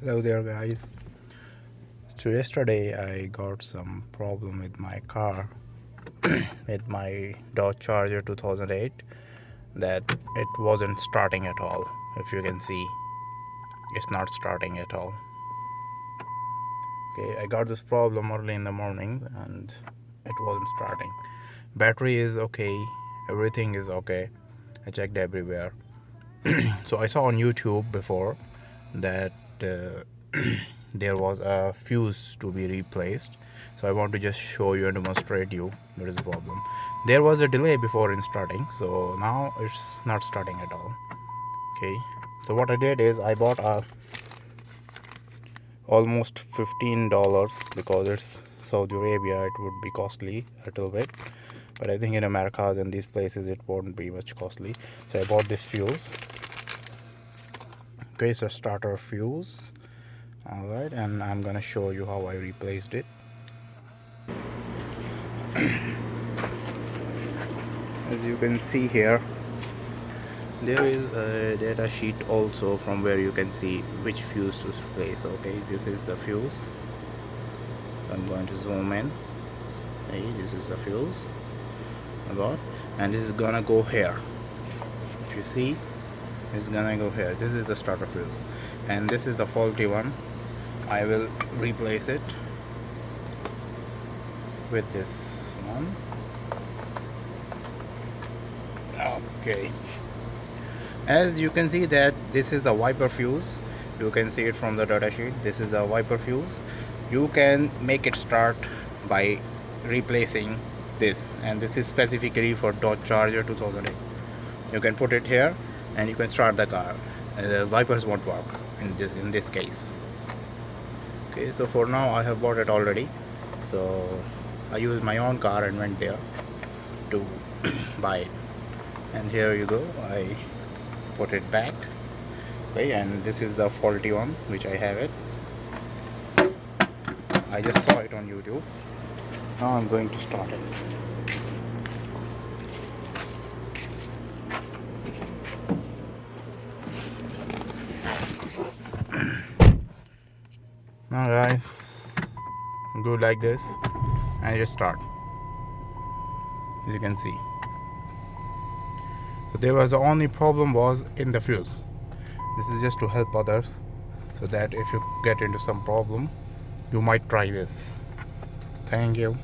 Hello there, guys. So yesterday I got some problem with my car with my Dodge Charger 2008, that it wasn't starting at all. If you can see, it's not starting at all. Okay, I got this problem early in the morning and it wasn't starting. Battery is okay, everything is okay. I checked everywhere. So I saw on YouTube before that there was a fuse to be replaced. So I want to just show you and demonstrate you what is the problem. There was a delay before in starting, so now it's not starting at all. Okay, so what I did is I bought a almost $15, because it's Saudi Arabia, it would be costly a little bit, but I think in Americas and these places it won't be much costly. So I bought this fuse. Okay, so starter fuse. Alright, and I'm gonna show you how I replaced it. As you can see here, there is a data sheet also from where you can see which fuse to replace. Okay, this is the fuse. I'm going to zoom in. Okay, this is the fuse about, and this is gonna go here. If you see, it's gonna go here. This is the starter fuse, and this is the faulty one. I will replace it with this one. Okay, as you can see that this is the wiper fuse. You can see it from the data sheet. This is the wiper fuse. You can make it start by replacing this, and this is specifically for Dodge Charger 2008. You can put it here and you can start the car. The wipers won't work in this case. Okay, so for now I have bought it already, so I used my own car and went there to buy it. And here you go, I put it back. Okay, and this is the faulty one which I have it. I just saw it on YouTube. Now I'm going to start it. Now guys, go like this and just start. As you can see, so there was the only problem was in the fuse. This is just to help others, so that if you get into some problem, you might try this. Thank you.